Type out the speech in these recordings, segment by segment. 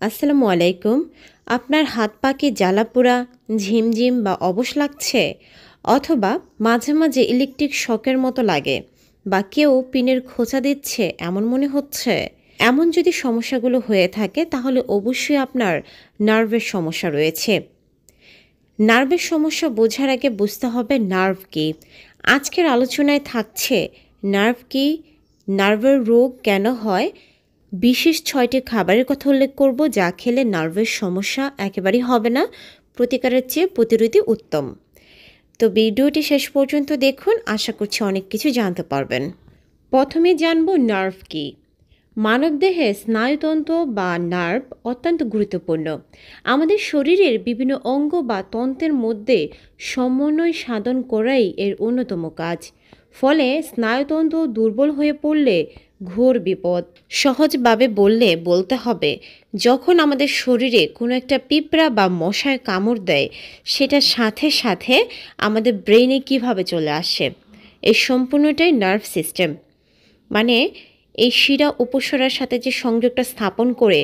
আসসালামু আলাইকুম। আপনার হাত পা কি জ্বালাপোড়া, ঝিমঝিম বা অবশ লাগছে? অথবা মাঝে মাঝে ইলেকট্রিক শকের মতো লাগে বা কেউ পিনের খোঁচা দিচ্ছে এমন মনে হচ্ছে? এমন যদি সমস্যাগুলো হয়ে থাকে তাহলে অবশ্যই আপনার নার্ভের সমস্যা রয়েছে। নার্ভের সমস্যা বোঝার আগে বুঝতে হবে নার্ভ কী। আজকের আলোচনায় থাকছে নার্ভ কী, নার্ভের রোগ কেন হয়, বিশেষ ৬টি খাবারের কথা উল্লেখ করব যা খেলে নার্ভের সমস্যা একেবারেই হবে না, প্রতিকারের চেয়ে প্রতিরোধী উত্তম। তো ভিডিওটি শেষ পর্যন্ত দেখুন, আশা করছি অনেক কিছু জানতে পারবেন। প্রথমে জানব নার্ভ কী। মানবদেহে স্নায়ুতন্ত্র বা নার্ভ অত্যন্ত গুরুত্বপূর্ণ। আমাদের শরীরের বিভিন্ন অঙ্গ বা তন্ত্রের মধ্যে সমন্বয় সাধন করাই এর অন্যতম কাজ। ফলে স্নায়ুতন্ত্র দুর্বল হয়ে পড়লে ঘোর বিপদ। সহজভাবে বলতে হবে, যখন আমাদের শরীরে কোনো একটা পিঁপড়া বা মশার কামড় দেয়, সেটা সাথে সাথে আমাদের ব্রেইনে কিভাবে চলে আসে। এই সম্পূর্ণটাই নার্ভ সিস্টেম, মানে এই শিরা উপশিরার সাথে যে সংযোগটা স্থাপন করে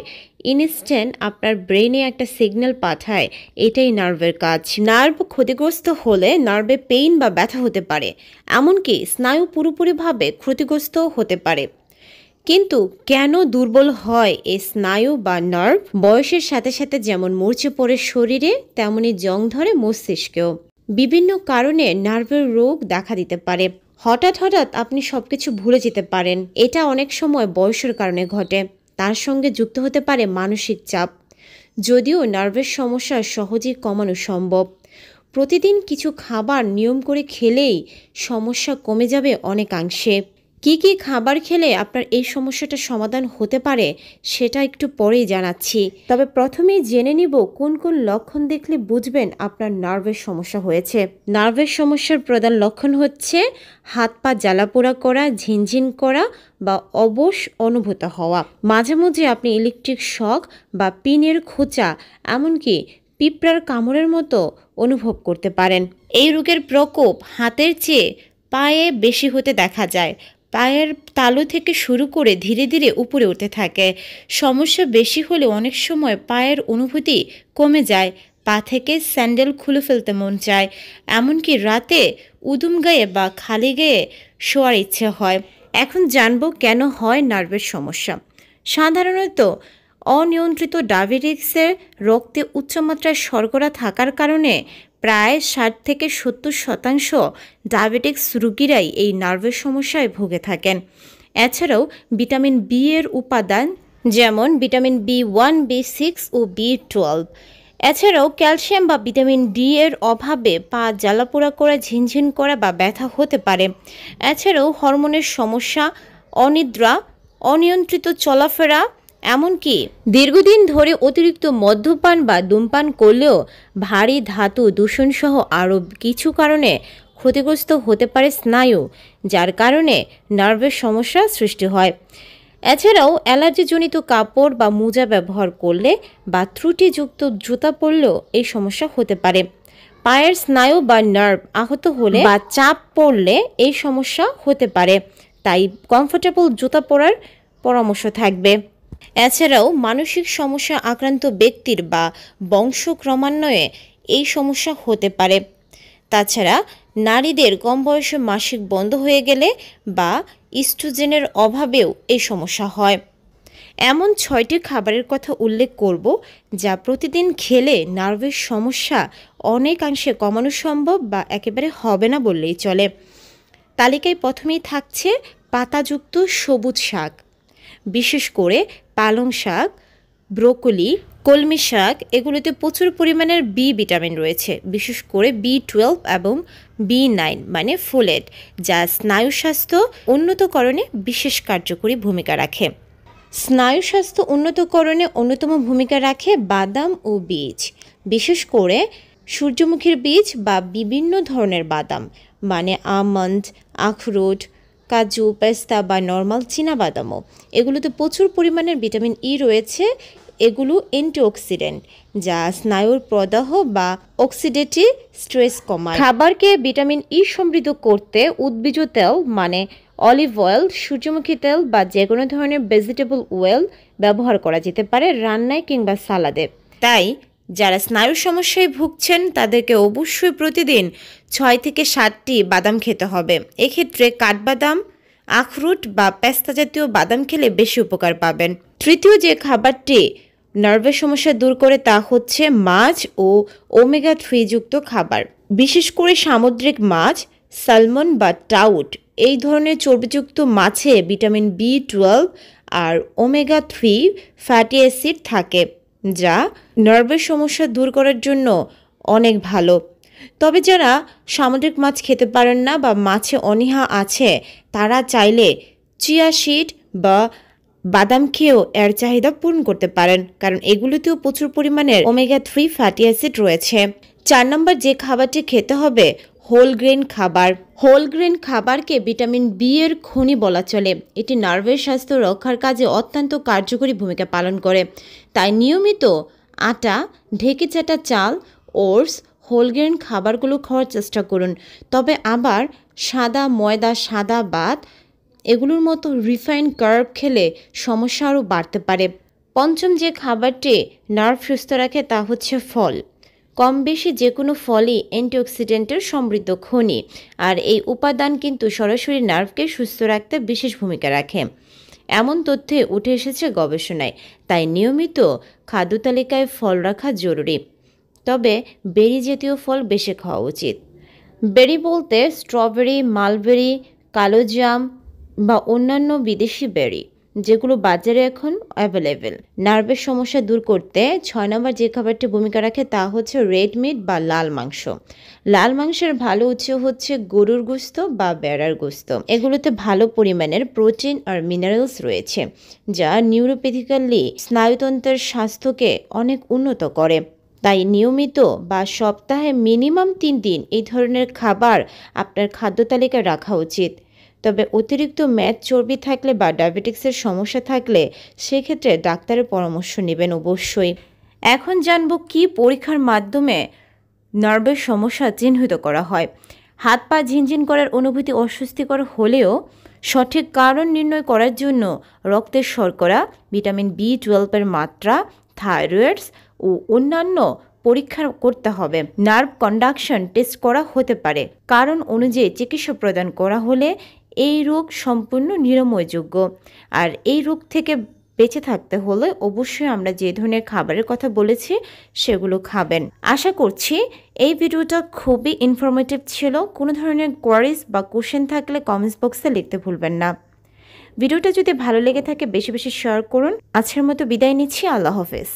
ইনস্ট্যান্ট আপনার ব্রেইনে একটা সিগন্যাল পাঠায়, এটাই নার্ভের কাজ। নার্ভ ক্ষতিগ্রস্ত হলে নার্ভে পেইন বা ব্যথা হতে পারে, এমনকি স্নায়ু পুরোপুরিভাবে ক্ষতিগ্রস্তও হতে পারে। কিন্তু কেন দুর্বল হয় এই স্নায়ু বা নার্ভ? বয়সের সাথে সাথে যেমন মূর্ছে পড়ে শরীরে, তেমনি জং ধরে মস্তিষ্কেও। বিভিন্ন কারণে নার্ভের রোগ দেখা দিতে পারে। হঠাৎ আপনি সবকিছু ভুলে যেতে পারেন, এটা অনেক সময় বয়সের কারণে ঘটে। তার সঙ্গে যুক্ত হতে পারে মানসিক চাপ, যদিও নার্ভের সমস্যা সহজেই কমানো সম্ভব। প্রতিদিন কিছু খাবার নিয়ম করে খেলেই সমস্যা কমে যাবে অনেকাংশে। কি কি খাবার খেলে আপনার এই সমস্যাটা সমাধান হতে পারে সেটা একটু পরেই জানাচ্ছি। তবে প্রথমেই জেনে নিব কোন কোন লক্ষণ দেখলে বুঝবেন আপনার নার্ভের সমস্যা হয়েছে। নার্ভের সমস্যার প্রধান লক্ষণ হচ্ছে হাত পা জ্বালাপোড়া করা, ঝিনঝিন করা বা অবশ অনুভূত হওয়া। মাঝে মাঝে আপনি ইলেকট্রিক শক বা পিনের খোঁচা, এমনকি পিঁপড়ার কামড়ের মতো অনুভব করতে পারেন। এই রোগের প্রকোপ হাতের চেয়ে পায়ে বেশি হতে দেখা যায়। পায়ের তালু থেকে শুরু করে ধীরে ধীরে উপরে উঠতে থাকে। সমস্যা বেশি হলে অনেক সময় পায়ের অনুভূতি কমে যায়, পা থেকে স্যান্ডেল খুলে ফেলতে মন চায়, এমনকি রাতে উদুম গায়ে বা খালি গায়ে শোয়ার ইচ্ছে হয়। এখন জানবো কেন হয় নার্ভের সমস্যা। সাধারণত অনিয়ন্ত্রিত ডায়াবেটিক্সের রক্তে উচ্চমাত্রায় শর্করা থাকার কারণে প্রায় ৬০ থেকে ৭০% ডায়াবেটিক্স রোগীরাই এই নার্ভের সমস্যায় ভুগে থাকেন। এছাড়াও ভিটামিন বি এর উপাদান, যেমন ভিটামিন B1, B6 ও B12, এছাড়াও ক্যালসিয়াম বা ভিটামিন ডি এর অভাবে পা জ্বালাপোড়া করা, ঝিনঝিন করা বা ব্যথা হতে পারে। এছাড়াও হরমোনের সমস্যা, অনিদ্রা, অনিয়ন্ত্রিত চলাফেরা, এমনকি দীর্ঘদিন ধরে অতিরিক্ত মদ্যপান বা ধূমপান করলেও ভারী ধাতু দূষণসহ আরও কিছু কারণে ক্ষতিগ্রস্ত হতে পারে স্নায়ু, যার কারণে নার্ভের সমস্যা সৃষ্টি হয়। এছাড়াও অ্যালার্জিজনিত কাপড় বা মোজা ব্যবহার করলে বা ত্রুটিযুক্ত জুতা পরলেও এই সমস্যা হতে পারে। পায়ের স্নায়ু বা নার্ভ আহত হলে বা চাপ পড়লে এই সমস্যা হতে পারে, তাই কমফোর্টেবল জুতা পরার পরামর্শ থাকবে। এছাড়াও মানসিক সমস্যা আক্রান্ত ব্যক্তির বা বংশ ক্রমান্বয়ে এই সমস্যা হতে পারে। তাছাড়া নারীদের কম বয়সে মাসিক বন্ধ হয়ে গেলে বা ইস্ট্রোজেনের অভাবেও এই সমস্যা হয়। এমন ৬টি খাবারের কথা উল্লেখ করব যা প্রতিদিন খেলে নার্ভের সমস্যা অনেকাংশে কমানো সম্ভব বা একেবারে হবে না বললেই চলে। তালিকায় প্রথমেই থাকছে পাতাযুক্ত সবুজ শাক, বিশেষ করে পালং শাক, ব্রোকলি, কলমি শাক। এগুলোতে প্রচুর পরিমাণের বি ভিটামিন রয়েছে, বিশেষ করে B12 এবং B9 মানে ফোলেট, যা স্নায়ু স্বাস্থ্য উন্নতকরণে বিশেষ কার্যকরী ভূমিকা রাখে। স্নায়ু স্বাস্থ্য উন্নতকরণে অন্যতম ভূমিকা রাখে বাদাম ও বীজ, বিশেষ করে সূর্যমুখীর বীজ বা বিভিন্ন ধরনের বাদাম, মানে আমন্ড, আখরোট, কাজু, পেস্তা বা নর্মাল চীনাবাদামও। এগুলোতে প্রচুর পরিমাণের ভিটামিন ই রয়েছে। এগুলো অ্যান্টিঅক্সিডেন্ট, যা স্নায়ুর প্রদাহ বা অক্সিডেটিভ স্ট্রেস কমায়। খাবারকে ভিটামিন ই সমৃদ্ধ করতে উদ্ভিজ তেল, মানে অলিভ অয়েল, সূর্যমুখী তেল বা যে কোনো ধরনের ভেজিটেবল অয়েল ব্যবহার করা যেতে পারে রান্নায় কিংবা সালাদে। তাই যারা স্নায়ুর সমস্যায় ভুগছেন তাদেরকে অবশ্যই প্রতিদিন 6 থেকে 7টি বাদাম খেতে হবে। এক্ষেত্রে কাঠবাদাম, আখরোট বা পেস্তা জাতীয় বাদাম খেলে বেশি উপকার পাবেন। তৃতীয় যে খাবারটি নার্ভের সমস্যা দূর করে তা হচ্ছে মাছ ও ওমেগা 3 যুক্ত খাবার। বিশেষ করে সামুদ্রিক মাছ, স্যালমন বা ট্রাউট এই ধরনের চর্বিযুক্ত মাছে ভিটামিন B12 আর ওমেগা 3 ফ্যাটি অ্যাসিড থাকে, যা নার্ভের সমস্যা দূর করার জন্য অনেক ভালো। তবে যারা সামুদ্রিক মাছ খেতে পারেন না বা মাছে অনীহা আছে, তারা চাইলে চিয়া সিড বা বাদাম খেয়েও এর চাহিদা পূরণ করতে পারেন, কারণ এগুলোতেও প্রচুর পরিমাণের ওমেগা 3 ফ্যাটি অ্যাসিড রয়েছে। 4 নম্বর যে খাবারটি খেতে হবে হোল গ্রেন খাবার। হোল গ্রেন খাবারকে ভিটামিন বি এর খনি বলা চলে। এটি নার্ভের স্বাস্থ্য রক্ষার কাজে অত্যন্ত কার্যকরী ভূমিকা পালন করে। তাই নিয়মিত আটা, ঢেকে চাটা চাল, ওটস, হোল গ্রেন খাবারগুলো খাওয়ার চেষ্টা করুন। তবে আবার সাদা ময়দা, সাদা ভাত এগুলোর মতো রিফাইন্ড কার্ব খেলে সমস্যা আরও বাড়তে পারে। পঞ্চম যে খাবারটি নার্ভ সুস্থ রাখে তা হচ্ছে ফল। কম বেশি যে কোনো ফলই অ্যান্টিঅক্সিডেন্টের সমৃদ্ধ খনি, আর এই উপাদান কিন্তু সরাসরি নার্ভকে সুস্থ রাখতে বিশেষ ভূমিকা রাখে, এমন তথ্যে উঠে এসেছে গবেষণায়। তাই নিয়মিত খাদ্য তালিকায় ফল রাখা জরুরি। তবে বেরি জাতীয় ফল বেশি খাওয়া উচিত। বেরি বলতে স্ট্রবেরি, মালবেরি, কালো জাম বা অন্যান্য বিদেশি বেরি যেগুলো বাজারে এখন অ্যাভেলেবেল। নার্ভের সমস্যা দূর করতে 6 নম্বর যে খাবারটি ভূমিকা রাখে তা হচ্ছে রেড মিট বা লাল মাংস। লাল মাংসের ভালো উৎস হচ্ছে গরুর গোশত বা ভেড়ার গোশত। এগুলোতে ভালো পরিমাণের প্রোটিন আর মিনারেলস রয়েছে, যা নিউরোপ্যাথিক্যালি স্নায়ুতন্ত্রের স্বাস্থ্যকে অনেক উন্নত করে। তাই নিয়মিত বা সপ্তাহে মিনিমাম 3 দিন এই ধরনের খাবার আপনার খাদ্য তালিকায় রাখা উচিত। তবে অতিরিক্ত মেদ, চর্বি থাকলে বা ডায়াবেটিক্সের সমস্যা থাকলে সেক্ষেত্রে ডাক্তারের পরামর্শ নেবেন অবশ্যই। এখন জানব কি পরীক্ষার মাধ্যমে নার্ভের সমস্যা চিহ্নিত করা হয়। হাত পা ঝিনঝিন করার অনুভূতি অস্বস্তিকর হলেও সঠিক কারণ নির্ণয় করার জন্য রক্তের শর্করা, ভিটামিন B12 এর মাত্রা, থাইরয়েডস ও অন্যান্য পরীক্ষা করতে হবে। নার্ভ কন্ডাকশন টেস্ট করা হতে পারে। কারণ অনুযায়ী চিকিৎসা প্রদান করা হলে এই রোগ সম্পূর্ণ নিরাময়যোগ্য। আর এই রোগ থেকে বেঁচে থাকতে হলে অবশ্যই আমরা যে ধরনের খাবারের কথা বলেছি সেগুলো খাবেন। আশা করছি এই ভিডিওটা খুবই ইনফরমেটিভ ছিল। কোনো ধরনের কোয়ারিজ বা কোশ্চেন থাকলে কমেন্টস বক্সে লিখতে ভুলবেন না। ভিডিওটা যদি ভালো লেগে থাকে বেশি বেশি শেয়ার করুন। আজকের মতো বিদায় নিচ্ছি। আল্লাহ হাফেজ।